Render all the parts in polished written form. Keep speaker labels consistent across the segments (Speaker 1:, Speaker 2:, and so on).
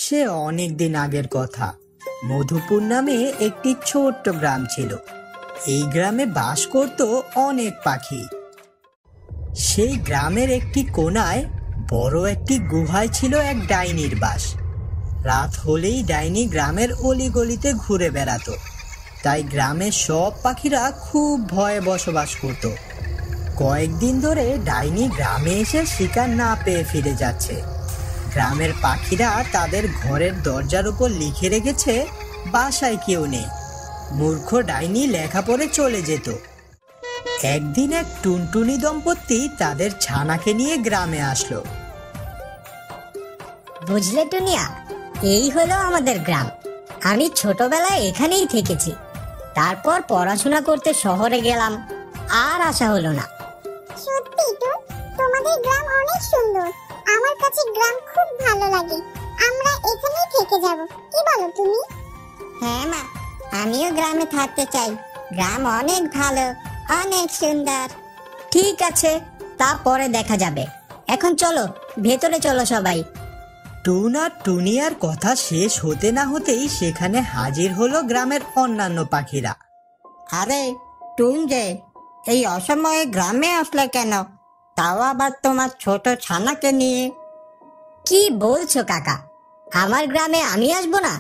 Speaker 1: সে অনেক দিন আগের কথা। মধুপুর নামে একটি ছোট্ট গ্রাম ছিল। এই গ্রামে বাস করত অনেক পাখি। সেই গ্রামের একটি কোণায় বড় একটি গুহায় ছিল এক ডাইনির বাস। রাত হলেই ডাইনি গ্রামের অলিগলিতে ঘুরে বেড়াতো, তাই গ্রামের সব পাখিরা খুব ভয়ে বসবাস করত। কয়েকদিন ধরে ডাইনি গ্রামে এসে শিকার না পেয়ে ফিরে যাচ্ছে। গ্রামের পাখিরা তাদের ঘরের দরজার উপর লিখে রেখেছে বাসায় কেউ নেই। মূর্খ ডাইনি লেখা পড়ে চলে যেত। একদিন এক টুনটুনি দম্পতি তাদের ছানাকে নিয়ে গ্রামে আসলো।
Speaker 2: বুঝলে টুনিয়া, এই হলো আমাদের গ্রাম। আমি ছোটবেলায় এখানেই থেকেছি, তারপর পড়াশোনা করতে শহরে গেলাম, আর আসা হলো না।
Speaker 3: সত্যি তো, তোমাদের গ্রাম অনেক সুন্দর। আমার কাছে গ্রাম খুব ভালো লাগে। আমরা এখানেই থেকে যাব, কি বলো তুমি?
Speaker 2: হ্যাঁ মা, আমিও গ্রামে থাকতে চাই। গ্রাম অনেক ভালো, অনেক সুন্দর। ঠিক আছে, তা পরে দেখা যাবে। এখন চলো, ভেতরে চলো সবাই।
Speaker 1: টুন আর টুনিয়ার কথা শেষ হতে না হতেই সেখানে হাজির হলো গ্রামের অন্যান্য পাখিরা।
Speaker 2: আরে টুন যে, এই অসময়ে গ্রামে আসলে কেন? তাও আবার তোমার ছোট ছানাকে নিয়ে। কি বলছো কাকা? আমার গ্রামে আমি আসবো না?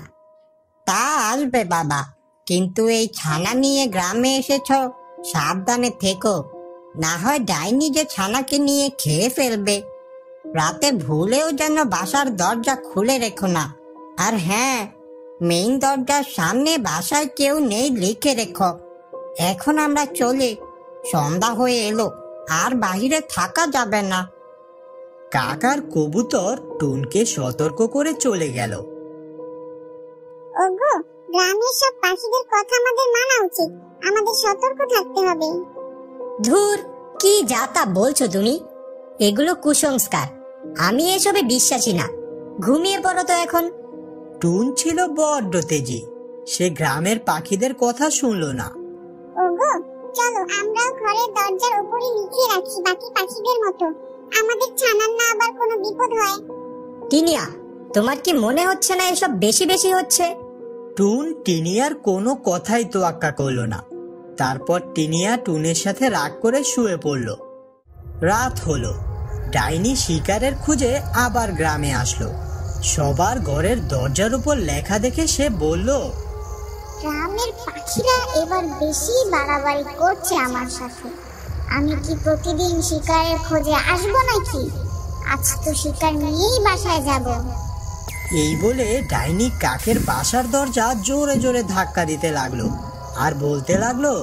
Speaker 2: তা আসবে বাবা, কিন্তু এই ছানা নিয়ে গ্রামে এসেছ, সাবধানে থেকো, না হয় ডাইনি যে ছানাকে নিয়ে খেয়ে ফেলবে। রাতে ভুলেও যেন বাসার দরজা খুলে রেখো না। আর হ্যাঁ, মেইন দরজার সামনে বাসায় কেউ নেই লিখে রেখো। এখন আমরা চলি, সন্ধ্যা হয়ে এলো, আর বাহিরে থাকা যাবে না।
Speaker 1: কাকার কবুতর টুনকে সতর্ক করে চলে গেল।
Speaker 3: ওগো, গ্রামের সব পাখিদের কথা আমাদের মানা উচিত। আমাদের সতর্ক থাকতে হবে।
Speaker 2: ধুর, কি যা তা বলছো তুমি? এগুলো কুসংস্কার, আমি এসবে বিশ্বাসী না। ঘুমিয়ে পড়ো তো এখন।
Speaker 1: টুন ছিল বড্ড তেজি, সে গ্রামের পাখিদের কথা শুনলো না।
Speaker 3: ওগো, চলো আমরা ঘরের দরজার উপরে লিখে রাখি বাকি পাখিদের মতো, আমাদের ছানার না আবার কোনো বিপদ হয়।
Speaker 2: টিনিয়া, তোমার কি মনে হচ্ছে না এসব বেশি বেশি হচ্ছে?
Speaker 1: টুন টিনিয়ার কোনো কথাই তোয়াক্কা করলো না। তারপর টিনিয়া টুনের সাথে রাগ করে শুয়ে পড়ল। রাত হলো, ডাইনি শিকারের খুঁজে আবার গ্রামে আসলো। সবার ঘরের দরজার উপর লেখা দেখে সে বলল,
Speaker 3: গ্রামের পাখিরা এবার বেশি বাড়াবাড়ি করছে আমার সাথে। আমি কি প্রতিদিন শিকারের খোঁজে আসবো নাকি? আজ তো শিকার নিয়েই বাসায় যাব।
Speaker 1: এই বলে ডাইনি কাকের বাসার দরজা জোরে জোরে ধাক্কা দিতে লাগলো আর বলতে লাগলো,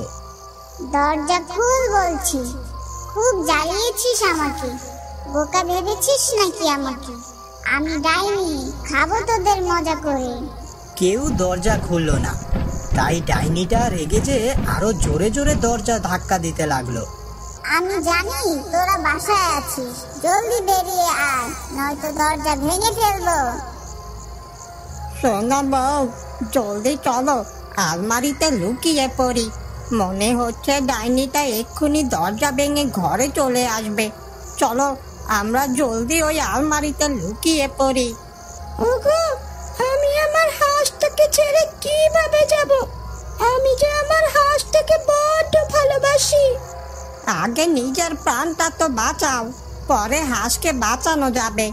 Speaker 3: দরজা খুল বলছি। খুব জ্বালিয়েছিস আমাকে, বোকা ভেবেছিস নাকি আমাকে? আমি ডাইনি, খাবো তোদের মজা করে।
Speaker 1: কেউ দরজা খুলল না, তাই ডাইনিটা রেগে যেয়ে আরো জোরে জোরে দরজা ধাক্কা দিতে লাগলো।
Speaker 3: আমি জানি তোরা বাসায় আছিস, জলদি বেরিয়ে আয়, নয়তো দরজা ভেঙে ফেলবো।
Speaker 2: সোনা বউ, জলদি চলো, আলমারিতে লুকিয়ে পড়ি। মনে হচ্ছে ডাইনিটা এক্ষুনি দরজা ভেঙে ঘরে চলে আসবে। চলো, আমরা জলদি ওই আলমারিতে লুকিয়ে পড়ি। ওগো, আমি আমার হাঁসটাকে ছেড়ে কিভাবে যাব? আমি যে আমার হাঁসটাকে বড্ড ভালোবাসি। আগে নিজের প্রাণটা তো বাঁচাও, পরে হাঁসকে বাঁচানো যাবে।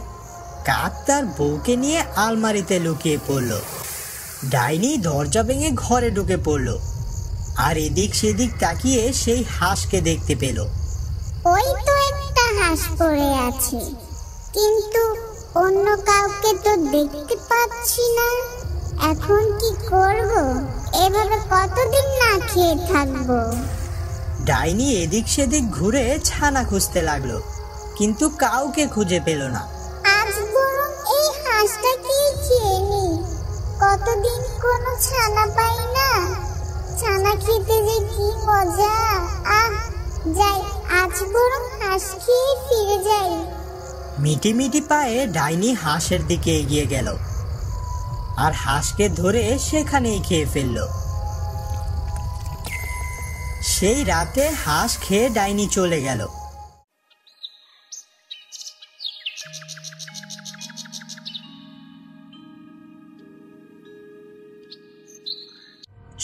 Speaker 1: কাক তার বউকে নিয়ে আলমারিতে লুকিয়ে পড়ল। ডাইনি দরজা ভেঙে ঘরে ঢুকে পড়ল আর এদিক সেদিক তাকিয়ে সেই হাঁসকে দেখতে পেল।
Speaker 3: ওই তো একটা হাঁস পড়ে আছে, কিন্তু অন্য কাউকে তো দেখতে পাচ্ছি না। এখন কি করব? এভাবে কতদিন না খেয়ে থাকবো?
Speaker 1: ডাইনি এদিক সেদিক ঘুরে ছানা খুঁজতে লাগলো, কিন্তু কাউকে খুঁজে পেল না।
Speaker 3: আজ বরং এই হাঁসটাকেই খেয়ে নি। কতদিন কোনো ছানা পাই না। ছানা খেতে যে কি মজা। যাই, আজ বরং হাঁস খেয়ে ফিরে যাই।
Speaker 1: মিটি মিটি পায়ে ডাইনি হাঁসের দিকে এগিয়ে গেল আর হাঁসকে ধরে সেখানেই খেয়ে ফেলল। সেই রাতে হাঁস খেয়ে ডাইনি চলে গেল।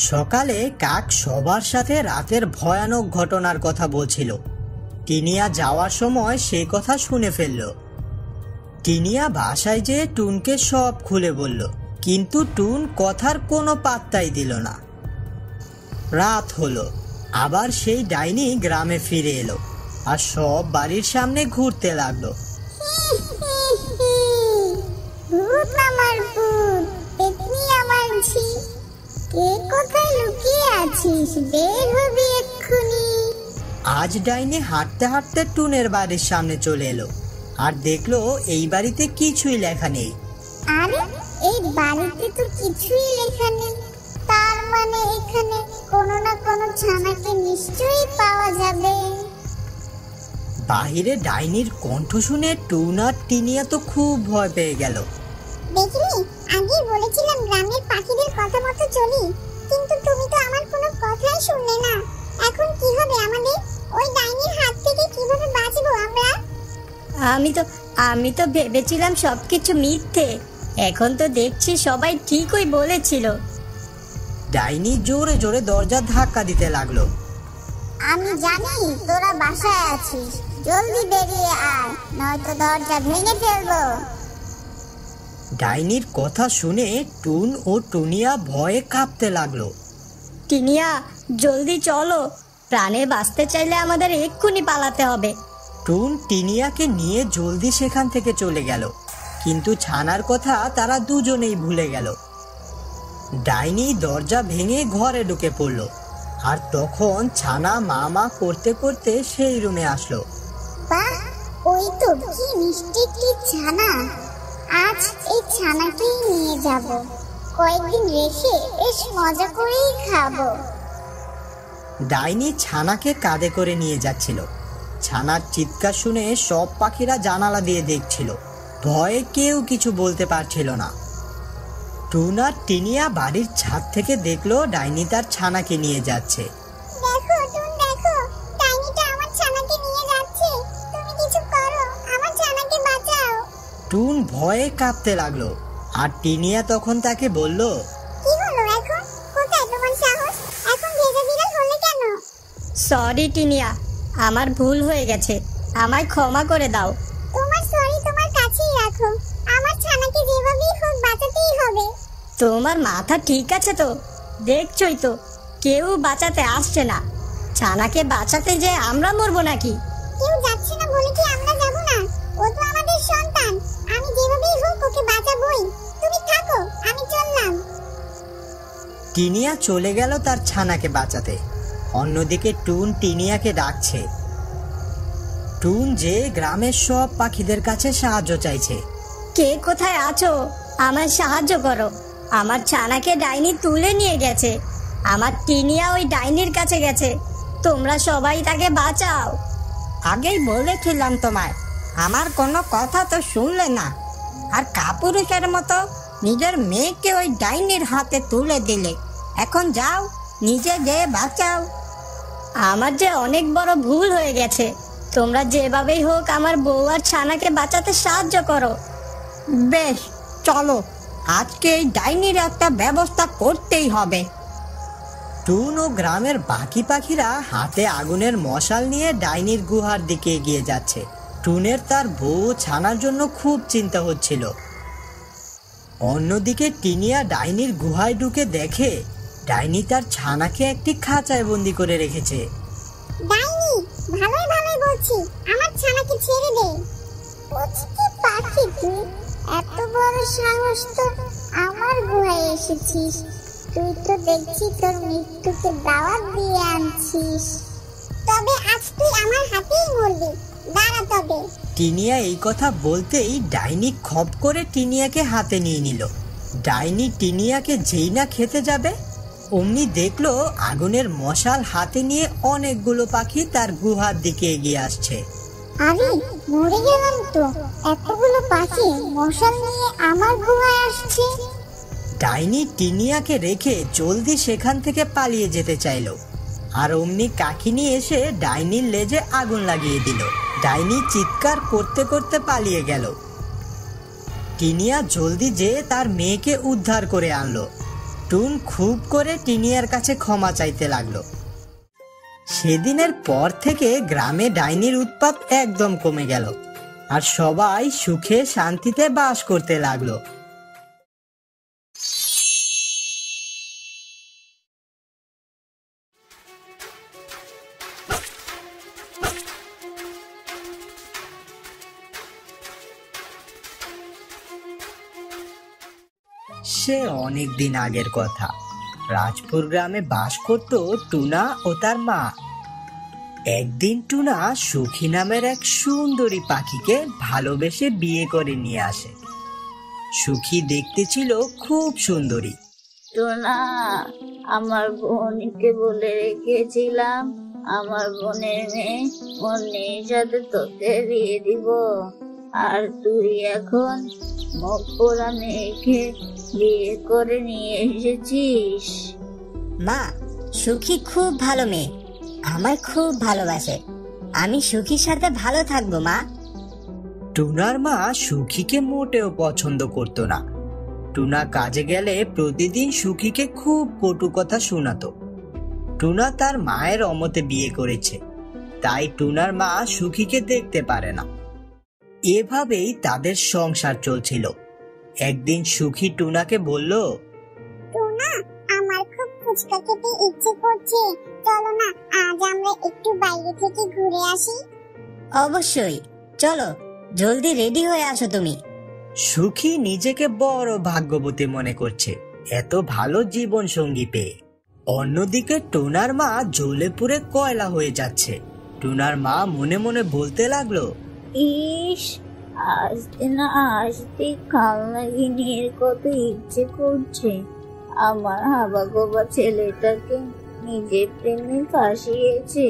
Speaker 1: সকালে কাক সবার সাথে রাতের ভয়ানক ঘটনার কথা বলছিল। টিনিয়া যাওয়ার সময় সেই কথা শুনে ফেলল। টিনিয়া বাসায় যেয়ে টুনকে সব খুলে বলল, কিন্তু টুন কথার কোনো পাত্তাই দিল না। রাত হলো, আবার সেই ডাইনি গ্রামে ফিরে এলো আর সব বাড়ির সামনে ঘুরতে লাগলো।
Speaker 3: ভূত আমার ভূত, পেতনি আমার ঝি, কে কোথায় লুকিয়ে আছিস, বের হবি এক্ষুনি।
Speaker 1: আজ ডাইনি হাঁটতে হাঁটতে টুনের বাড়ির সামনে চলে এলো আর দেখলো এই বাড়িতে কিছুই লেখা নেই।
Speaker 3: আরে এই বাড়িতে তো কিছুই লেখা নেই, তার মানে এখানে কোনো না কোনো ছানাকে নিশ্চয়ই পাওয়া যাবে।
Speaker 1: বাহিরে ডাইনির কণ্ঠ শুনে টুন আর টিনিয়া তো খুব ভয় পেয়ে গেল।
Speaker 3: দেখলি, আগেই বলেছিলাম গ্রামের পাখিদের কথা মতো চলি, কিন্তু তুমি তো আমার কোনো কথাই শুনলে না। এখন কি হবে আমাদের? ওই ডাইনির হাত থেকে কিভাবে বাঁচবো আমরা?
Speaker 2: আমি তো ভেবেছিলাম সবকিছু মিথ্যে, এখন তো দেখছি সবাই ঠিকই বলেছিল।
Speaker 1: ডাইনি জোরে জোরে দরজা ধাক্কা দিতে লাগলো।
Speaker 3: আমি জানি তোরা বাসায় আছিস, জলদি বেরিয়ে আয়, নয়তো দরজা ভেঙে ফেলবো।
Speaker 1: ডাইনির কথা শুনে টুন ও টুনিয়া ভয়ে কাঁপতে লাগলো।
Speaker 2: টিনিয়া, জলদি চলো, প্রাণে বাঁচতে চাইলে আমাদের এক্ষুনি পালাতে হবে।
Speaker 1: টুন টিনিয়াকে নিয়ে জলদি সেখান থেকে চলে গেল, কিন্তু ছানার কথা তারা দুজনেই ভুলে গেল। ডাইনি দরজা ভেঙে ঘরে ঢুকে পড়ল, আর তখন ছানা মা করতে করতে সেই রুমে আসলো।
Speaker 3: বাহ, ওই তো কি মিষ্টি কি ছানা! আজ এই ছানাকেই নিয়ে যাব, কয়েকদিন রেখে বেশ মজা করেই খাবো।
Speaker 1: ডাইনি ছানাকে কাঁধে করে নিয়ে যাচ্ছিল। ছানার চিৎকার শুনে সব পাখিরা জানালা দিয়ে দেখছিল, ভয়ে কেউ কিছু বলতে পারছিল না। টুন আর টিনিয়া বাড়ির ছাদ থেকে দেখলো ডাইনি তার ছানাকে নিয়ে যাচ্ছে।
Speaker 3: দেখো টুন, দেখো, ডাইনিটা আমার ছানাকে নিয়ে যাচ্ছে, তুমি কিছু করো, আমার ছানাকে বাঁচাও।
Speaker 1: টুন ভয়ে কাঁপতে লাগলো, আর টিনিয়া তখন তাকে বলল,
Speaker 3: কি হলো এখন? কোথায় তোমার সাহস? এখন ভেজা বিড়াল হলে কেন?
Speaker 2: সরি টিনিয়া, আমার ভুল হয়ে গেছে, আমায় ক্ষমা করে দাও।
Speaker 3: তোমার সরি তোমার কাছেই রাখো, আমার ছানাকে যেভাবেই হোক বাঁচাতেই হবে।
Speaker 2: তোমার মাথা ঠিক আছে তো? দেখছই তো কেউ বাঁচাতে আসছে না, ছানাকে বাঁচাতে যে আমরা মরবো নাকি?
Speaker 3: কেউ যাচ্ছে না বলে কি আমরা যাব না? ও তো আমাদের সন্তান, আমি যেভাবেই হোক ওকে বাঁচাবই। তুমি থাকো, আমি চললাম।
Speaker 1: টিনিয়া চলে গেল তার ছানাকে বাঁচাতে। অন্যদিকে টুন টিনিয়াকে ডাকছে। টুন যে গ্রামের সব পাখিদের কাছে সাহায্য চাইছে।
Speaker 2: কে কোথায় আছো? আমায় সাহায্য করো, আমার ছানাকে ডাইনি তুলে নিয়ে গেছে, আমার টিনিয়া ওই ডাইনির কাছে গেছে, তোমরা সবাই তাকে বাঁচাও।
Speaker 4: আগেই বলেছিলাম তোমায়, আমার কোনো কথা তো শুনলে না, আর কাপুরুষের মতো নিজের মেয়েকে ওই ডাইনির হাতে তুলে দিলে। এখন যাও, নিজে গিয়ে বাঁচাও।
Speaker 2: আমার যে অনেক বড় ভুল হয়ে গেছে, তোমরা যেভাবেই হোক আমার বউ আর ছানাকে বাঁচাতে সাহায্য করো।
Speaker 4: বেশ, চলো, আজকে এই ডাইনির একটা ব্যবস্থা করতেই হবে।
Speaker 1: টুন ও গ্রামের বাকি পাখিরা হাতে আগুনের মশাল নিয়ে ডাইনির গুহার দিকে এগিয়ে যাচ্ছে। টুনের তার বউ ছানার জন্য খুব চিন্তা হচ্ছিল। অন্যদিকে টিনিয়া ডাইনির গুহায় ঢুকে দেখে ডাইনি তার ছানাকে একটি খাঁচায় বন্দি করে রেখেছে।
Speaker 3: ডাইনি, ভালোই ভালোই বলছি, আমার ছানাকে ছেড়ে দে। পুচকি পাখি তুই, এত বড় সাহস তো আমার গুহায় এসেছিস। তুই তো দেখছি তোর মৃত্যুকে দাওয়াত দিয়ে আনছিস। তবে আজ তুই আমার হাতেই মরবি, দাঁড়া তবে।
Speaker 1: টিনিয়া এই কথা বলতেই ডাইনি খপ করে টিনিয়াকে হাতে নিয়ে নিল। ডাইনি টিনিয়াকে যেই না খেতে যাবে, অমনি দেখলো আগুনের মশাল হাতে নিয়ে অনেকগুলো পাখি তার গুহার দিকে এগিয়ে আসছে।
Speaker 3: আরে মরে গেলাম তো, এতগুলো পাখি মশাল নিয়ে আমার গুহায় আসছে।
Speaker 1: ডাইনি টিনিয়াকে রেখে জলদি সেখান থেকে পালিয়ে যেতে চাইলো, আর অমনি কাকিনি এসে ডাইনির লেজে আগুন লাগিয়ে দিল। ডাইনি চিৎকার করতে করতে পালিয়ে গেল। টিনিয়া জলদি যেয়ে তার মেয়েকে উদ্ধার করে আনলো। টুন খুব করে টিনিয়ার কাছে ক্ষমা চাইতে লাগলো। সেদিনের পর থেকে গ্রামে ডাইনির উৎপাত একদম কমে গেল, আর সবাই সুখে শান্তিতে বাস করতে লাগলো। সে অনেক দিন আগের কথা। রাজপুর গ্রামে বাস করত টুনা ও তার মা। একদিন টুনা সুখী নামের এক সুন্দরী পাখিকে ভালোবেসে বিয়ে করে নিয়ে আসে। সুখী দেখতে ছিল খুব সুন্দরী।
Speaker 5: টুনা, আমার বোনকে বলে রেখেছিলাম আমার বোনের মেয়ে অন্যের সাথে তোকে বিয়ে দিব, আর তুই এখন মুখ পোড়া মেয়েকে বিয়ে করে নিয়ে এসেছিস।
Speaker 2: মা, সুখী খুব ভালো মেয়ে, আমায় খুব ভালোবাসে। আমি সুখীর সাথে ভালো থাকবো মা।
Speaker 1: টুনার মা সুখীকে মোটেও পছন্দ করত না। টুনা কাজে গেলে প্রতিদিন সুখীকে খুব কটু কথা শোনাতো। টুনা তার মায়ের অমতে বিয়ে করেছে, তাই টুনার মা সুখীকে দেখতে পারে না। এভাবেই তাদের সংসার চলছিল। একদিন সুখী টুনাকে বলল,
Speaker 3: টুনা, আমার খুব ফুচকা খেতে ইচ্ছে করছে, চলো না আজ আমরা একটু বাইরে থেকে ঘুরে আসি।
Speaker 2: অবশ্যই, চলো, জলদি রেডি হয়ে আসো তুমি।
Speaker 1: সুখী নিজেকে বড় ভাগ্যবতী মনে করছে এত ভালো জীবন সঙ্গী পেয়ে। অন্যদিকে টুনার মা জ্বলে পুড়ে কয়লা হয়ে যাচ্ছে। টুনার মা মনে মনে বলতে লাগলো,
Speaker 5: ইস, আসতে না আসতে কালনাগিনীর কত ইচ্ছে করছে আমার হাবাগোবা ছেলেটাকে নিজের প্রেমে ফাঁসিয়েছে।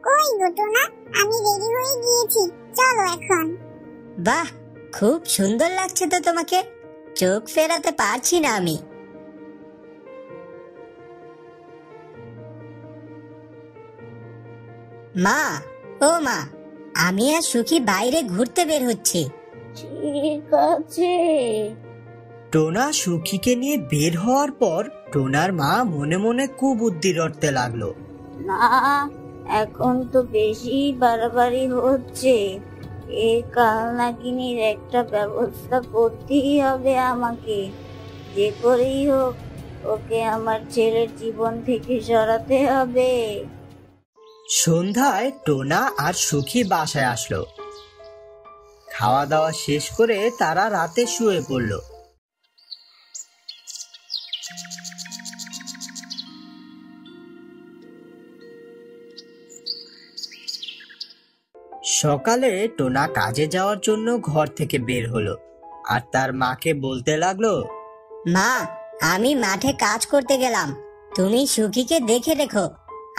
Speaker 3: কই গো টুনা, আমি রেডি হয়ে গিয়েছি, চলো এখন।
Speaker 2: বাহ, খুব সুন্দর লাগছে তো তোমাকে, চোখ ফেরাতে পারছি না আমি। মা, ও মা, আমি আর সুখী বাইরে ঘুরতে বের হচ্ছি।
Speaker 5: ঠিক আছে।
Speaker 1: টোনা সুখীকে নিয়ে বের হওয়ার পর টোনার মা মনে মনে কুবুদ্ধি রটতে লাগলো।
Speaker 5: না, এখন তো বেশি বাড়াবাড়ি হচ্ছে। এ কালনাগিনীর একটা ব্যবস্থা করতেই হবে আমাকে। যে করেই হোক ওকে আমার ছেলের জীবন থেকে সরাতে হবে।
Speaker 1: সন্ধ্যায় টোনা আর সুখী বাসায় আসলো। খাওয়া দাওয়া শেষ করে তারা রাতে শুয়ে পড়ল। সকালে টোনা কাজে যাওয়ার জন্য ঘর থেকে বের হলো আর তার মাকে বলতে লাগলো,
Speaker 2: মা, আমি মাঠে কাজ করতে গেলাম, তুমি সুখীকে দেখে রেখো।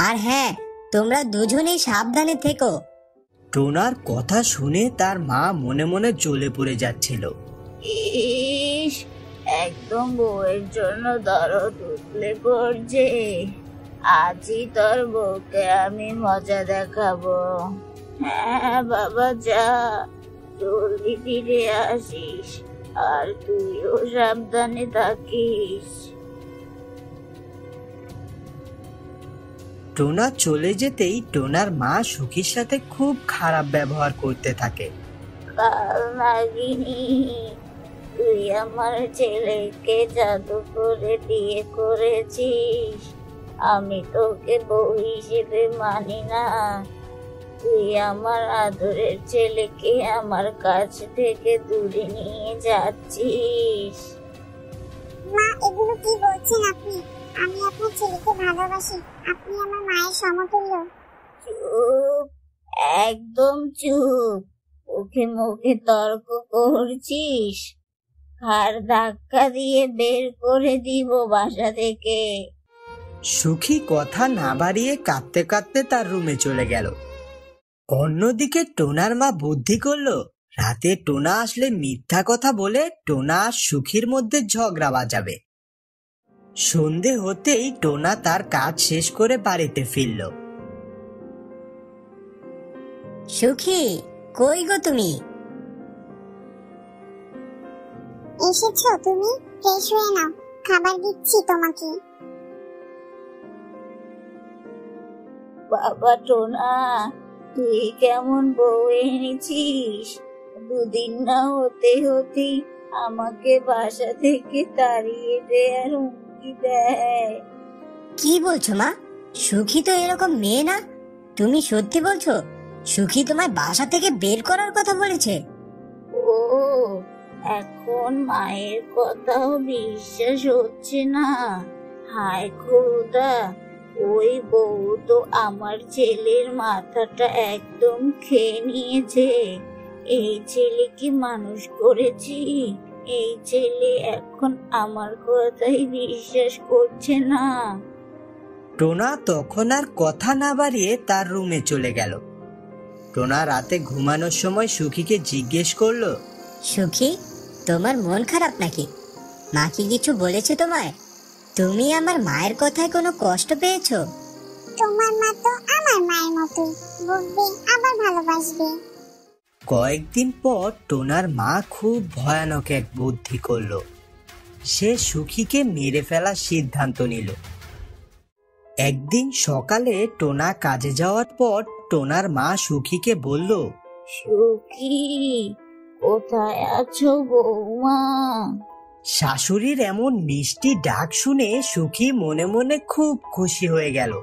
Speaker 2: আর হ্যাঁ, তোমরা দুজনেই সাবধানে থেকো।
Speaker 1: টোনার কথা শুনে তার মা মনে মনে জ্বলে পুড়ে যাচ্ছিল।
Speaker 5: ইস, একদম বউয়ের জন্য দরদ উঠলে পড়ছে। আজই তোর বউকে আমি মজা দেখাবো। হ্যাঁ বাবা, যা, জলদি ফিরে আসিস, আর তুইও সাবধানে থাকিস।
Speaker 1: টোনা চলে যেতেই টোনার মা সুখীর সাথে খুব খারাপ ব্যবহার করতে থাকে।
Speaker 5: কালনাগিনী, তুই আমার ছেলেকে জাদু করে বিয়ে করেছিস। আমি তোকে বউ হিসেবে মানি না। তুই আমার আদরের ছেলেকে আমার কাছ থেকে দূরে নিয়ে যাচ্ছিস।
Speaker 3: মা, এগুলো কি বলছেন আপনি? আমি আপনার ছেলেকে ভালোবাসি, আপনি আমার মায়ের সমতুল্য।
Speaker 5: চুপ, একদম চুপ। মুখে মুখে তর্ক করছিস, ঘাড় ধাক্কা দিয়ে বের করে দিব বাসা থেকে।
Speaker 1: সুখী কথা না বাড়িয়ে কাঁদতে কাঁদতে তার রুমে চলে গেল। অন্যদিকে টোনার মা বুদ্ধি করলো, রাতে টোনা আসলে মিথ্যা কথা বলে টোনা আর সুখীর মধ্যে ঝগড়া বাজাবে। সন্ধে হতেই টোনা তার কাজ শেষ করে বাড়িতে ফিরল।
Speaker 2: সুখী, কই গো তুমি?
Speaker 3: এসেছো তুমি? ফ্রেশ হয়ে নাও, খাবার দিচ্ছি তোমাকে।
Speaker 5: বাবা টোনা, তুই কেমন বউ এনেছিস? দুদিন না হতে হতেই আমাকে বাসা থেকে তাড়িয়ে দেয়ার হুমকি দেয়।
Speaker 2: কি বলছো মা? সুখী তো এরকম মেয়ে না। তুমি সত্যি বলছো সুখী তোমায় বাসা থেকে বের করার কথা বলেছে?
Speaker 5: ও, এখন মায়ের কথাও বিশ্বাস হচ্ছে না। হায় খোদা, ওই বউ তো আমার ছেলের মাথাটা একদম খেয়ে নিয়েছে। এই ছেলেকে মানুষ করেছি, এই ছেলে এখন আমার কথাই বিশ্বাস করছে না।
Speaker 1: টোনা তখন আর কথা না বাড়িয়ে তার রুমে চলে গেল। টোনা রাতে ঘুমানোর সময় সুখীকে জিজ্ঞেস করলো,
Speaker 2: সুখী, তোমার মন খারাপ নাকি? মা কি কিছু বলেছে তোমায়? তুমি আমার মায়ের কথায় কোনো কষ্ট পেয়েছো?
Speaker 3: তোমার মা তো আমার মায়ের মতোই, বকবে আবার ভালোবাসবে।
Speaker 1: কয়েকদিন পর টোনার মা খুব ভয়ানক এক বুদ্ধি করলো। সে সুখীকে মেরে ফেলার সিদ্ধান্ত নিল। একদিন সকালে টোনা কাজে যাওয়ার পর টোনার মা সুখীকে বলল,
Speaker 5: সুখী, কোথায় আছো বৌমা?
Speaker 1: শাশুড়ির এমন মিষ্টি ডাক শুনে সুখী মনে মনে খুব খুশি হয়ে গেল।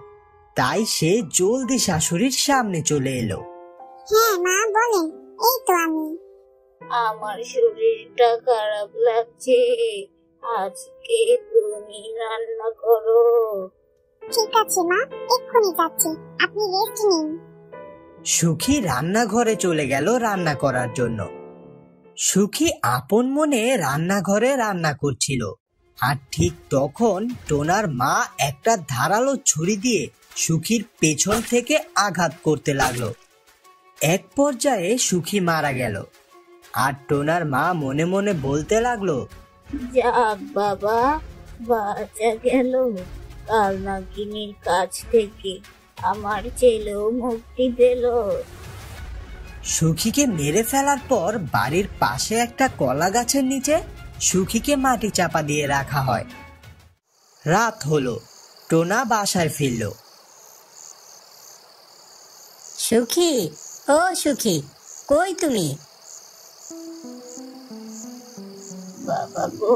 Speaker 1: তাই সে জলদি শাশুড়ির সামনে চলে এলো।
Speaker 3: হ্যাঁ মা, বলেন। এই তো আমি।
Speaker 5: আমার শরীরটা খারাপ লাগছে, আজকে তুমি রান্না করো।
Speaker 3: ঠিক আছে মা, এক্ষুনি যাচ্ছি, আপনি রেস্ট নিন।
Speaker 1: সুখী রান্নাঘরে চলে গেল রান্না করার জন্য। সুখী আপন মনে রান্নাঘরে রান্না করছিল। আর ঠিক তখন টোনার মা একটা ধারালো ছুরি দিয়ে সুখীর পেছন থেকে আঘাত করতে লাগলো। এক পর্যায়ে সুখী মারা গেল। আর টোনার মা মনে মনে বলতে লাগলো,
Speaker 5: যাক বাবা, বাঁচা গেল। কাল নাগিনীর কাছ থেকে আমার ছেলেও মুক্তি পেল।
Speaker 1: সুখীকে মেরে ফেলার পর বাড়ির পাশে একটা কলা গাছের নিচে সুখীকে মাটি চাপা দিয়ে রাখা হয়। রাত হলো, টোনা বাসায় ফিরল।
Speaker 2: সুখী, ও সুখী, কই তুমি?
Speaker 5: বাবা গো,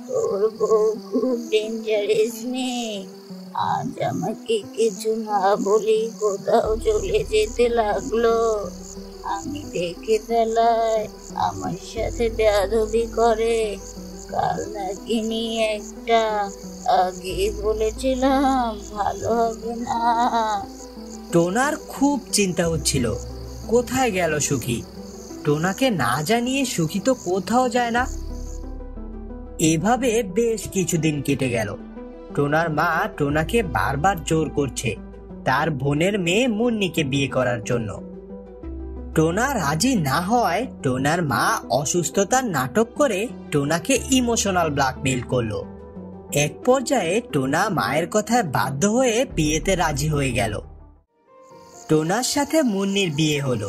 Speaker 5: তোর বউ খুব ডেঞ্জারাস মেয়ে। আজ আমাকে কিছু না বলেই কোথাও চলে যেতে লাগলো। আমি দেখে ফেলায় আমার সাথে বেয়াদবি করে। কাল নাগিনী একটা, আগে বলেছিলাম ভালো হবে না।
Speaker 1: টোনার খুব চিন্তা হচ্ছিল, কোথায় গেল সুখী? টোনাকে না জানিয়ে সুখী তো কোথাও যায় না। এভাবে বেশ কিছুদিন কেটে গেল। টোনার মা টোনাকে বারবার জোর করছে তার বোনের মেয়ে মুন্নিকে বিয়ে করার জন্য। টোনা রাজি না হওয়ায় টোনার মা অসুস্থতার নাটক করে টোনাকে ইমোশনাল ব্ল্যাকমেইল করলো। এক পর্যায়ে টোনা মায়ের কথায় বাধ্য হয়ে বিয়েতে রাজি হয়ে গেল। টোনার সাথে মুন্নির বিয়ে হলো।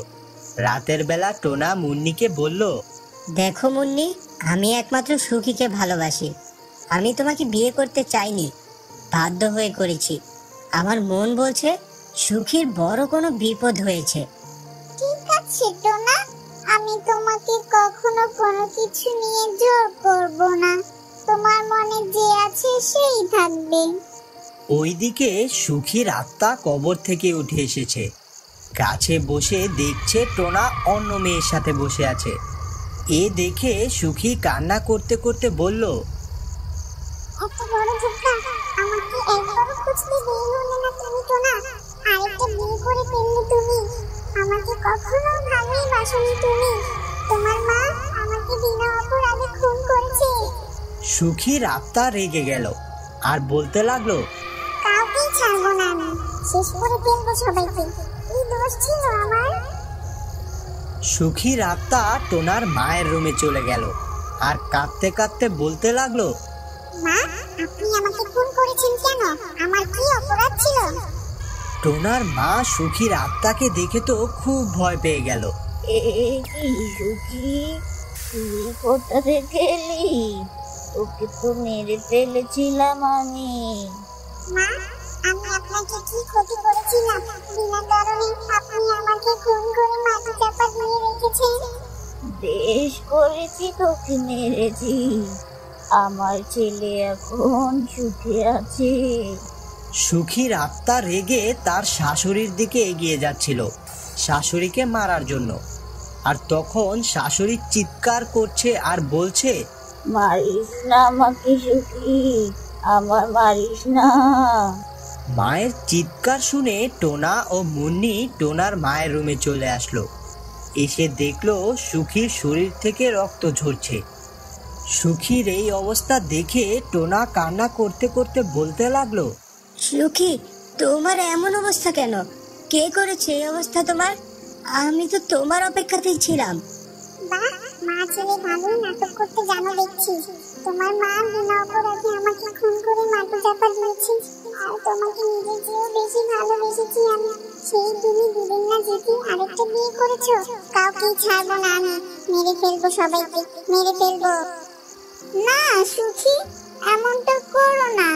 Speaker 1: রাতের বেলা টোনা মুন্নিকে বলল,
Speaker 2: দেখো মুন্নি, আমি একমাত্র সুখীকে ভালোবাসি। আমি তোমাকে বিয়ে করতে চাইনি, বাধ্য হয়ে করেছি। আমার মন বলছে সুখীর বড় কোনো বিপদ হয়েছে।
Speaker 3: ঠিক আছে টোনা, আমি তোমাকে কখনো কোনো কিছু নিয়ে জোর করব না। তোমার মনে যে আছে সেই থাকবে।
Speaker 1: ওইদিকে সুখীর আত্মা কবর থেকে উঠে এসেছে। গাছে বসে দেখছে টোনা অন্য মেয়ের সাথে বসে আছে। এ দেখে সুখী কান্না করতে করতে বলল,
Speaker 3: এত বড় ধোঁকা, আমাকে একবারও খুঁজতে বের হলে না তুমি টোনা। আরেকটা বিয়ে করে ফেললে তুমি। আমাকে কখনো ভালোই বাসনি তুমি। তোমার মা আমাকে বিনা অপরাধে খুন করেছে।
Speaker 1: সুখীর আত্মা রেগে গেল আর বলতে লাগলো,
Speaker 3: কাউকেই ছাড়বো না আমি, শেষ করে ফেলবো সবাইকে। কি দোষ ছিল আমার?
Speaker 1: সুখীর আত্মা টোনার মায়ের রুমে চলে গেল আর কাঁদতে কাঁদতে বলতে লাগলো,
Speaker 3: মা, আপনি আমাকে খুন করেছেন কেন? আমার কি অপরাধ ছিল?
Speaker 1: টোনার মা সুখীর আত্মাকে দেখে তো খুব ভয় পেয়ে গেল।
Speaker 5: এ কি সুখী, তুই কোথা থেকে এলি? ওকে তো মেরে ফেলেছিলাম আমি।
Speaker 3: মা, আমি আপনাকে কি ক্ষতি করেছিলাম? বিনা কারণে আপনি আমাকে খুন করে মাটি চাপা দিয়ে রেখেছেন।
Speaker 5: বেশ করেছি, তোকে মেরেছি। আমার ছেলে এখন সুখে আছে।
Speaker 1: সুখীর আত্মা রেগে তার শাশুড়ির দিকে এগিয়ে যাচ্ছিল শাশুড়িকে মারার জন্য। আর তখন শাশুড়ি চিৎকার করছে আর বলছে,
Speaker 5: মারিস না আমাকে সুখী, আমার মারিস না।
Speaker 1: মায়ের চিৎকার শুনে টোনা ও মুন্নি টোনার মায়ের রুমে চলে আসলো। এসে দেখলো সুখীর শরীর থেকে রক্ত ঝরছে। সুখীর এই অবস্থা দেখে টোনা কান্না করতে করতে বলতে লাগলো,
Speaker 2: সুখী, তোমার এমন অবস্থা কেন? কে করেছে এই অবস্থা তোমার? আমি তো তোমার অপেক্ষাতেই ছিলাম।
Speaker 3: বাহ, মা ছেলে ভালোই নাটক করতে জানো দেখছি। তোমার মা বিনা অপরাধে আমাকে খুন করে মাটি চাপা দিয়েছে। আর তোমাকে নিজের চেয়েও বেশি ভালোবেসেছি আমি। সেই তুমি দুদিন না যেতে আরেকটা বিয়ে করেছো। কাউকেই ছাড়বো না আমি, মেরে ফেলবো সবাইকে, মেরে ফেলবো। না সুখী, এমনটা করো না।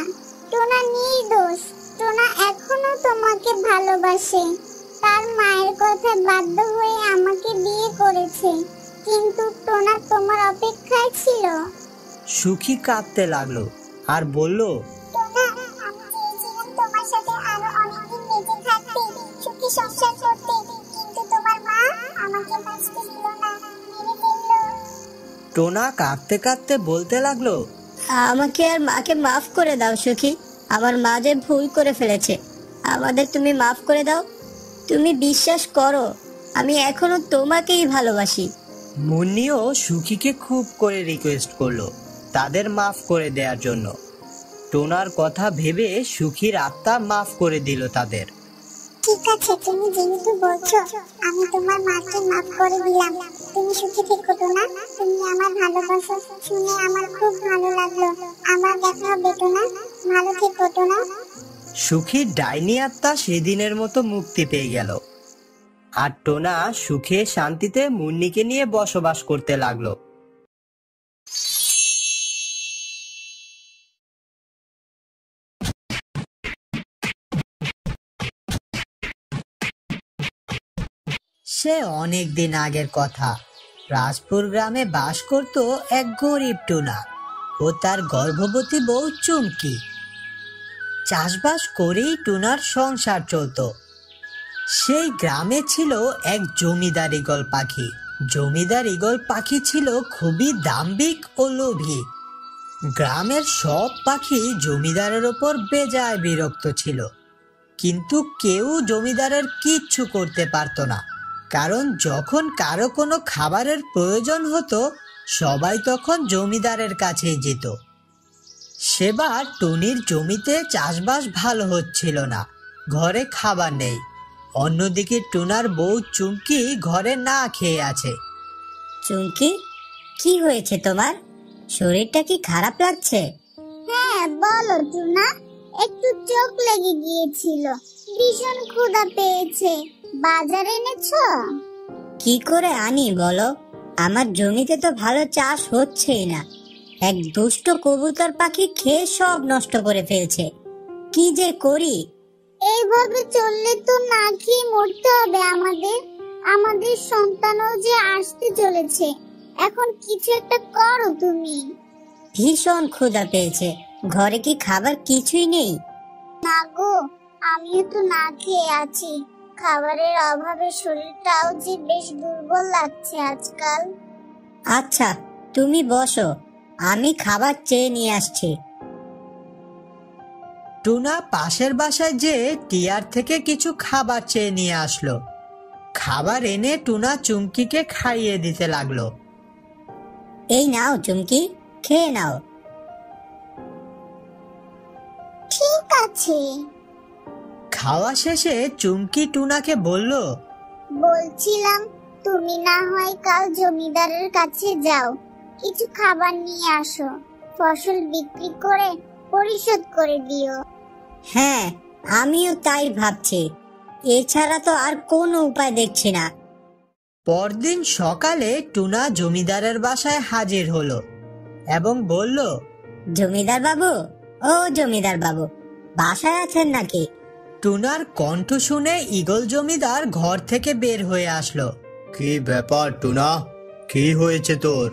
Speaker 3: টোনা নির্দোষ। টোনা এখনো তোমাকে ভালোবাসে। তার মায়ের কথা বাধ্য হয়ে আমাকে বিয়ে করেছে, কিন্তু টোনা তোমার অপেক্ষায় ছিল।
Speaker 1: সুখী কাঁদতে লাগলো আর বলল,
Speaker 3: টোনা, আমি চেয়েছিলাম তোমার সাথে আরো অনেকদিন বেঁচে থাকতে, সুখী সংসার করতে, কিন্তু তোমার মা আমাকে বাঁচতে দিল না, মেরে ফেললো।
Speaker 1: টোনা কাঁদতে কাঁদতে বলতে লাগলো,
Speaker 2: আমাকে আর মাকে মাফ করে দাও সুখী। আমার মা যে ভুল করে ফেলেছে, আমাদের তুমি মাফ করে দাও। তুমি বিশ্বাস করো, আমি এখনো তোমাকেই ভালোবাসি।
Speaker 1: মুন্নিও সুখীকে খুব করে রিকোয়েস্ট করলো তাদের মাফ করে দেওয়ার জন্য। টোনার কথা ভেবে সুখীর আত্মা মাফ করে দিল তাদের।
Speaker 3: ঠিক আছে, তুমি যেহেতু বলছো, আমি তোমার মাকে মাফ করে দিলাম। তুমি সুখী থেকো টোনা, তুমি আমার ভালোবাসো শুনে আমার খুব ভালো লাগলো। আমার দেখা হবে টোনা, ভালো থেকো টোনা।
Speaker 1: সুখীর ডাইনি আত্মা সেদিনের মতো মুক্তি পেয়ে গেল। আর টোনা সুখে শান্তিতে মুন্নিকে নিয়ে বসবাস করতে লাগলো। সে অনেক দিন আগের কথা। রাজপুর গ্রামে বাস করত এক গরিব টোনা ও তার গর্ভবতী বউ চুমকি। চাষবাস করেই টোনার সংসার চলতো। সেই গ্রামে ছিল এক জমিদার ঈগল পাখি। জমিদার ঈগল পাখি ছিল খুবই দাম্ভিক ও লোভী। গ্রামের সব পাখি জমিদারের ওপর বেজায় বিরক্ত ছিল, কিন্তু কেউ জমিদারের কিচ্ছু করতে পারত না। কারণ যখন কারো কোনো খাবারের প্রয়োজন হতো, সবাই তখন জমিদারের কাছেই যেত। সেবার টুনির জমিতে চাষবাস ভালো হচ্ছিল না, ঘরে খাবার নেই। অন্যদিকে টুনার বউ চুমকি ঘরে না খেয়ে আছে।
Speaker 2: চুমকি, কি হয়েছে তোমার? শরীরটা কি খারাপ লাগছে?
Speaker 3: হ্যাঁ বলো টোনা, একটু চোখ লেগে গিয়েছিল, ভীষণ ক্ষুধা পেয়েছে। বাজার এনেছো?
Speaker 2: কি করে আনি বলো? আমার জমিতে তো ভালো চাষ হচ্ছেই না। এক দুষ্ট কবুতর পাখি খেয়ে সব নষ্ট করে ফেলছে। কি যে করি!
Speaker 3: এইভাবে চললে তো না খেয়ে মরতে হবে আমাদের। আমাদের সন্তানও যে আসতে চলেছে, এখন কিছু একটা করো তুমি।
Speaker 2: ভীষণ ক্ষুধা পেয়েছে, ঘরে কি খাবার কিছুই নেই?
Speaker 3: না গো, আমিও তো না খেয়ে আছি। খাবারের অভাবে শরীরটাও যে বেশ দুর্বল লাগছে আজকাল।
Speaker 2: আচ্ছা, তুমি বসো, আমি খাবার চেয়ে নিয়ে আসছি।
Speaker 1: টুনা পাশের বাসায় যে টিয়ার থেকে কিছু খাবার চেয়ে নিয়ে আসলো। খাবার এনে টুনা চুমকিকে খাইয়ে দিতে লাগলো।
Speaker 2: এই নাও চুমকি, খেয়ে নাও।
Speaker 3: ঠিক আছে।
Speaker 1: খাওয়া শেষে চুমকি টুনাকে বলল,
Speaker 3: বলছিলাম তুমি না হয় কাল জমিদারের কাছে যাও, কিছু খাবার নিয়ে আসো, ফসল বিক্রি করে পরিশোধ করে দিও।
Speaker 2: হ্যাঁ, আমিও তাই ভাবছি। এছাড়া তো আর কোনো উপায় দেখছি না।
Speaker 1: পরদিন সকালে টুনা জমিদারের বাসায় হাজির হলো। এবং বলল,
Speaker 2: জমিদার বাবু, ও জমিদার বাবু, বাসায় আছেন নাকি?
Speaker 1: টুনার কণ্ঠ শুনে ঈগল জমিদার ঘর থেকে বের হয়ে আসলো। কি ব্যাপার টুনা, কি হয়েছে তোর?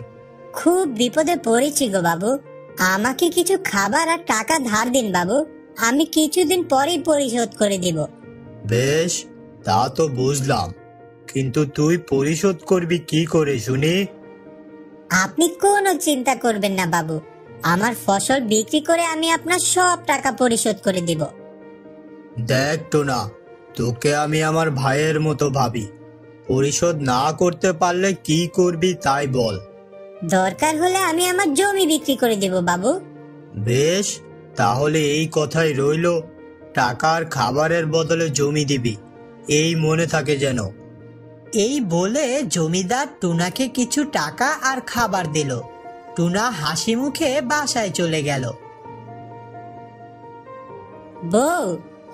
Speaker 2: খুব বিপদে পড়েছি গো বাবু, আমাকে কিছু খাবার আর টাকা ধার দিন বাবু, আমি কিছুদিন পরেই পরিশোধ করে দিব।
Speaker 1: বেশ, তা তো বুঝলাম, কিন্তু তুই পরিশোধ করবি কি করে শুনি?
Speaker 2: আপনি কোনো চিন্তা করবেন না বাবু, আমার ফসল বিক্রি করে আমি আপনার সব টাকা পরিশোধ করে দিব।
Speaker 1: দেখ টুনা, তোকে আমি আমার ভাইয়ের মতো ভাবি, পরিশোধ না করতে পারলে কি করবি তাই বল।
Speaker 2: দরকার হলে আমি আমার জমি বিক্রি করে দেব বাবু।
Speaker 1: বেশ, তাহলে এই কথাই রইল, টাকা আর খাবারের বদলে জমি দিবি, এই মনে থাকে যেন। এই বলে জমিদার টুনাকে কিছু টাকা আর খাবার দিল। টুনা হাসি মুখে বাসায় চলে গেল।
Speaker 2: বউ,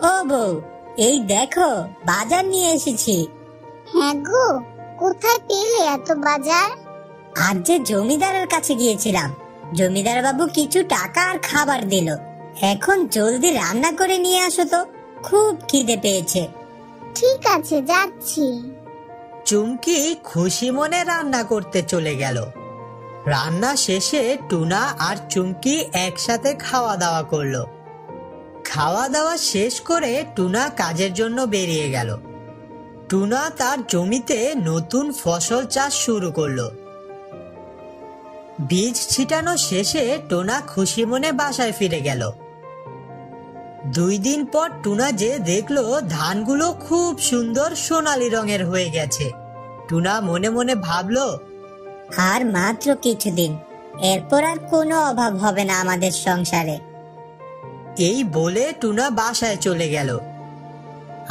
Speaker 2: ও বউ, এই দেখো বাজার নিয়ে এসেছি।
Speaker 3: হ্যাঁ গো, কোথায় পেলে এত বাজার?
Speaker 2: আজ যে জমিদারের কাছে গিয়েছিলাম, জমিদার বাবু কিছু টাকা আর খাবার দিল। এখন জলদি রান্না করে নিয়ে আসো তো, খুব খিদে পেয়েছে।
Speaker 3: ঠিক আছে, যাচ্ছি।
Speaker 1: চুমকি খুশি মনে রান্না করতে চলে গেল। রান্না শেষে টুনা আর চুমকি একসাথে খাওয়া দাওয়া করলো। খাওয়া দাওয়া শেষ করে টুনা কাজের জন্য বেরিয়ে গেল। টুনা তার জমিতে নতুন ফসল চাষ শুরু করলো। বীজ ছিটানো শেষে টুনা খুশি মনে বাসায় ফিরে গেল। 2 দিন পর টুনা যে দেখলো ধানগুলো খুব সুন্দর সোনালী রঙের হয়ে গেছে। টুনা মনে মনে ভাবলো,
Speaker 2: আর মাত্র কিছুদিন, এরপর আর কোনো অভাব হবে না আমাদের সংসারে।
Speaker 1: এই বলে টুনা বাসায় চলে গেল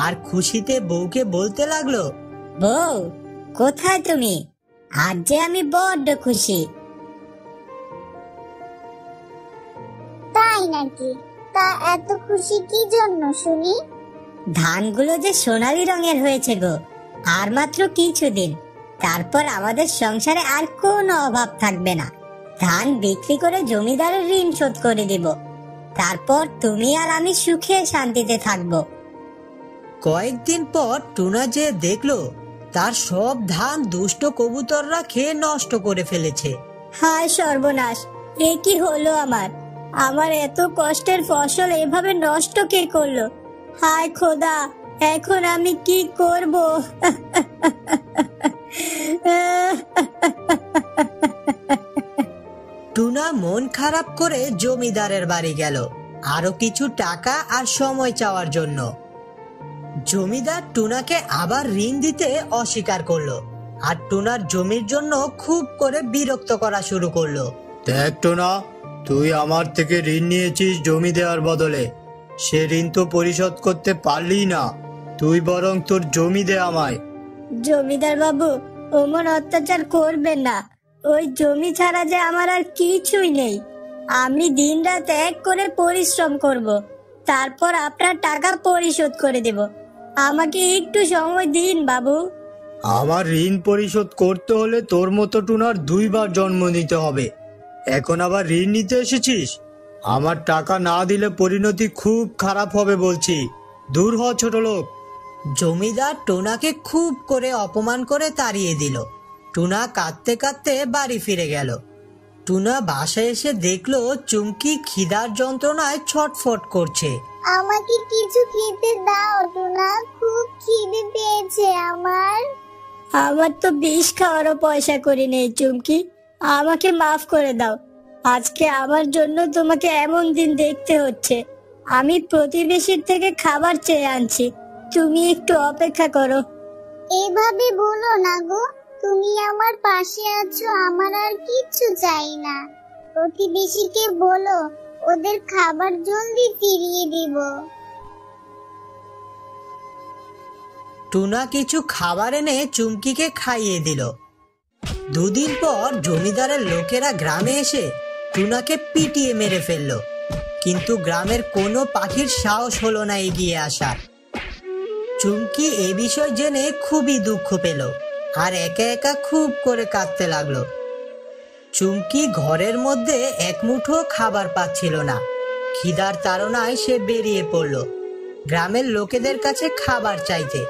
Speaker 1: আর খুশিতে বউকে বলতে লাগলো,
Speaker 2: বউ, কোথায় তুমি? আজ যে আমি বড্ড খুশি।
Speaker 3: তাই নাকি? তা এত খুশি কি জন্য শুনি?
Speaker 2: ধানগুলো যে সোনালী রঙের হয়েছে গো, আর মাত্র কিছুদিন, তারপর আমাদের সংসারে আর কোনো অভাব থাকবে না। ধান বিক্রি করে জমিদারের ঋণ শোধ করে দিব, তারপর তুমি আর আমি সুখে শান্তিতে থাকবো।
Speaker 1: কয়েকদিন পর টুনা যে দেখলো তার সব ধান দুষ্ট কবুতররা খেয়ে নষ্ট করে ফেলেছে।
Speaker 2: হায় সর্বনাশ, এ কি হলো আমার? আমার এত কষ্টের ফসল এভাবে নষ্ট কে করলো? হায় খোদা, এখন আমি কি করব?
Speaker 1: টুনা মন খারাপ করে জমিদারের বাড়ি গেল আরো কিছু টাকা আর সময় চাওয়ার জন্য। জমিদার টুনাকে আবার ঋণ দিতে অস্বীকার করলো আর টুনার জমির জন্য খুব করে বিরক্ত করা শুরু করলো। দেখ টুনা, তুই আমার থেকে ঋণ নিয়েছিস জমি দেওয়ার বদলে, সে ঋণ তো পরিশোধ করতে পারলি না, তুই বরং তোর জমি দে আমায়।
Speaker 2: জমিদার বাবু, ওমন অত্যাচার করবেন না, ওই জমি ছাড়া যে আমার আর কিছুই নেই। আমি দিনরাত এক করে পরিশ্রম করব, তারপর আপনার টাকা পরিশোধ করে দেব। আমাকে একটু সময় দিন বাবু।
Speaker 1: আমার ঋণ পরিশোধ করতে হলে তোর মতো টুনার 2 বার জন্ম নিতে হবে, এখন আবার ঋণ নিতে এসেছিস? আমার টাকা না দিলে পরিণতি খুব খারাপ হবে বলছি, দূর হ ছোট লোক। জমিদার টুনাকে খুব করে অপমান করে তাড়িয়ে দিল। টুনা কাঁদতে কাঁদতে বাড়ি ফিরে গেল। টুনা বাসায় এসে দেখলো চুমকি খিদার যন্ত্রণায় ছটফট করছে।
Speaker 3: আমাকে কিছু খেতে দাও টুনা, খুব খিদে পেয়েছে আমার।
Speaker 2: আমার তো বিষ খাওয়ারও পয়সা করি নেই চুমকি, আমাকে মাফ করে দাও। আজকে আমার জন্য তোমাকে এমন দিন দেখতে হচ্ছে। আমি প্রতিবেশীর থেকে খাবার চেয়ে আনছি, তুমি একটু অপেক্ষা করো।
Speaker 3: এভাবে বলো না গো, তুমি আমার পাশে আছো, আমার আর কিচ্ছু চাই না। প্রতিবেশীকে বলো ওদের খাবার জলদি ফিরিয়ে দিব।
Speaker 1: টুনা কিছু খাবার এনে চুমকিকে খাইয়ে দিল। 2 দিন পর জমিদারের লোকেরা গ্রামে এসে টুনাকে পিটিয়ে মেরে ফেললো, কিন্তু গ্রামের কোনো পাখির সাহস হলো না এগিয়ে আসার। চুমকি এ বিষয় জেনে খুবই দুঃখ পেল আর একা একা খুব করে কাঁদতে লাগলো। চুমকি ঘরের মধ্যে এক মুঠো খাবার পাচ্ছিল না। খিদার তাড়নায় সে বেরিয়ে পড়ল গ্রামের লোকেদের কাছে খাবার চাইতে,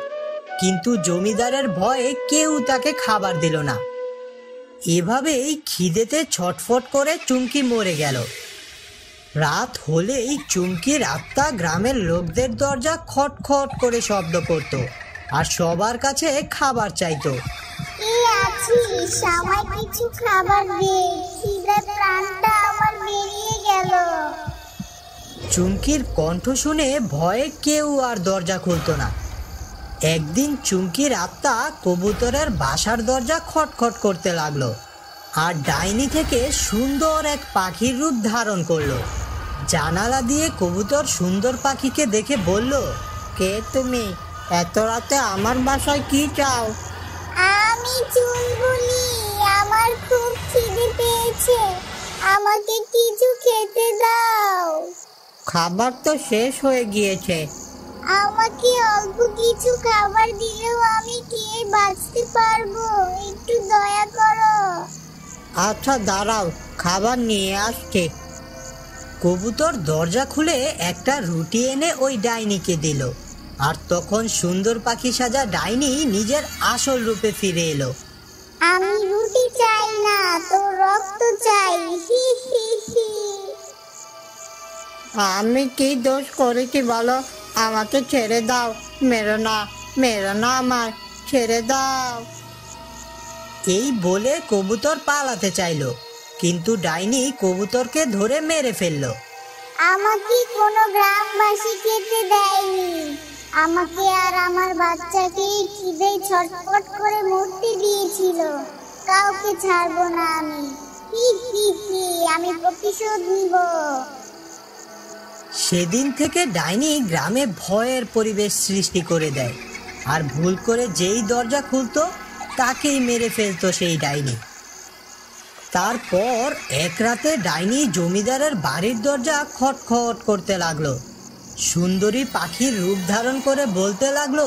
Speaker 1: কিন্তু জমিদারের ভয়ে কেউ তাকে খাবার দিল না। এভাবেই খিদেতে ছটফট করে চুমকি মরে গেল। রাত হলেই চুমকির আত্মা গ্রামের লোকদের দরজা খটখট করে শব্দ করত আর সবার কাছে খাবার চাইতো।
Speaker 3: কে আছিস? আমায় কিছু খাবার দে, খিদে প্রাণটা আমার বেরিয়ে গেল।
Speaker 1: চুমকির কণ্ঠ শুনে ভয়ে কেউ আর দরজা খুলতো না। একদিন চুমকির আত্মা কবুতরের বাসার দরজা খটখট করতে লাগলো আর ডাইনি থেকে সুন্দর এক পাখির রূপ ধারণ করলো। জানালা দিয়ে কবুতর সুন্দর পাখিকে দেখে বলল,
Speaker 4: কে তুমি? এত রাতে আমার বাসায় কি চাও?
Speaker 3: আমি চুলবুলি, আমার খুব খিদে পেয়েছে, আমাকে কিছু খেতে দাও।
Speaker 4: খাবার তো শেষ হয়ে গিয়েছে।
Speaker 3: আমাকে অল্প কিছু খাবার দিলেও আমি খেয়ে বাঁচতে পারবো, একটু দয়া করো।
Speaker 4: আচ্ছা দাঁড়াও, খাবার নিয়ে আসছে।
Speaker 1: কবুতর দরজা খুলে একটা রুটি এনে ওই ডাইনিকে দিল। আর তখন সুন্দর পাখি সাজা ডাইনি নিজের আসল রূপে ফিরে এলো।
Speaker 3: আমি রুটি চাই না, তোর রক্ত চাই। হি হি হি।
Speaker 4: আমি কি দোষ করেছি বলো? আমাকে ছেড়ে দাও, মেরো না, মেরো না, আমায় ছেড়ে দাও।
Speaker 1: এই বলে কবুতর পালাতে চাইলো, কিন্তু ডাইনি কবুতরকে ধরে মেরে ফেললো।
Speaker 3: আমাকে কোনো গ্রামবাসী খেতে দেয়নি, আমাকে আর আমার বাচ্চাকে খিদে ছটফট করে মরতে দিয়েছিল। কাউকে ছাড়বো না আমি। হি হি হি, আমি প্রতিশোধ নিব।
Speaker 1: সেদিন থেকে ডাইনি গ্রামে ভয়ের পরিবেশ সৃষ্টি করে দেয়, আর ভুল করে যেই দরজা খুলতো তাকেই মেরে ফেলতো সেই ডাইনি। তারপর এক রাতে ডাইনি জমিদারের বাড়ির দরজা খটখট করতে লাগলো। সুন্দরী পাখির রূপ ধারণ করে বলতে লাগলো,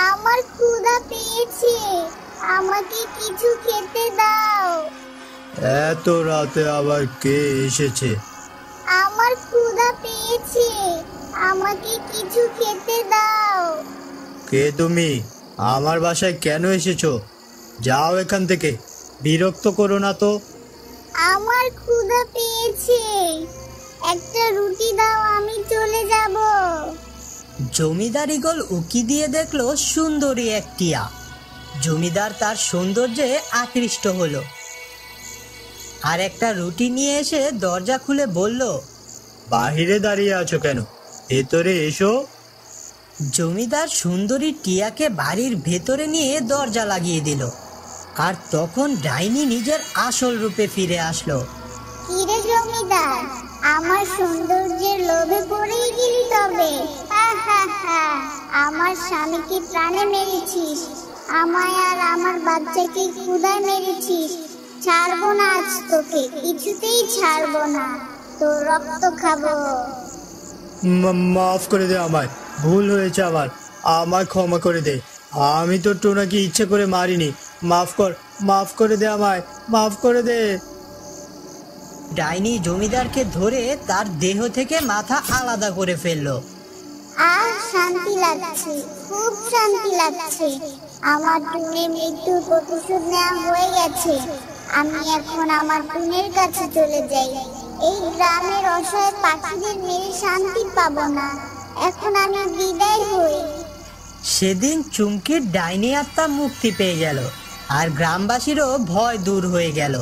Speaker 3: আমার ক্ষুধা পেয়েছে, আমাকে কিছু খেতে দাও।
Speaker 6: এত রাতে আবার কে এসেছে?
Speaker 3: আমার ক্ষুধা পেয়েছে, আমাকে কিছু খেতে দাও।
Speaker 6: কে তুমি? আমার বাসায় কেন এসেছো? যাও এখান থেকে, বিরক্ত করো না তো।
Speaker 3: আমার ক্ষুধা পেয়েছে, একটা রুটি দাও, আমি চলে যাব।
Speaker 1: জমিদার ঈগল উকি দিয়ে দেখলো সুন্দরী এক টিয়া। জমিদার তার সৌন্দর্যে আকৃষ্ট হলো আর একটা রুটি নিয়ে এসে দরজা খুলে বলল,
Speaker 6: বাহিরে দাঁড়িয়ে আছো কেন? ভেতরে এসো।
Speaker 1: জমিদার সুন্দরী টিয়াকে বাড়ির ভেতরে নিয়ে দরজা লাগিয়ে দিল। আর তখন ডাইনি নিজের আসল রূপে ফিরে আসলো।
Speaker 3: কিরে জমিদার, আমার সৌন্দর্যের লোভে পড়েই গেলি তবে? হা হা হা, আমার স্বামীকে প্রাণে মেরেছিস, আমায় আর আমার বাচ্চাকে ক্ষুধায় মেরেছিস। ছাড়বো না আজ তোকে, কিছুতেই ছাড়বো না, তোর রক্ত খাবো।
Speaker 6: মাফ করে দে আমায়, ভুল হয়েছে আমার, আমায় ক্ষমা করে দে। আমি তো টোনাকে ইচ্ছে করে মারিনি। মাফ কর, মাফ করে দে আমায়, মাফ করে দে।
Speaker 1: ডাইনি জমিদারকে ধরে তার দেহ থেকে মাথা আলাদা করে ফেললো।
Speaker 3: আহ, শান্তি লাগছে, খুব শান্তি লাগছে। আমার টুনের মৃত্যুর প্রতিশোধ নেওয়া হয়ে গেছে। আমি এখন আমার টুনের কাছে চলে যাই। এই গ্রামের অসহায় পাখিদের মেরে শান্তি পাবো না। এখন আমি বিদায় হই।
Speaker 1: সেদিন চুমকির ডাইনি আত্মা মুক্তি পেয়ে গেল আর গ্রামবাসীরও ভয় দূর হয়ে গেল।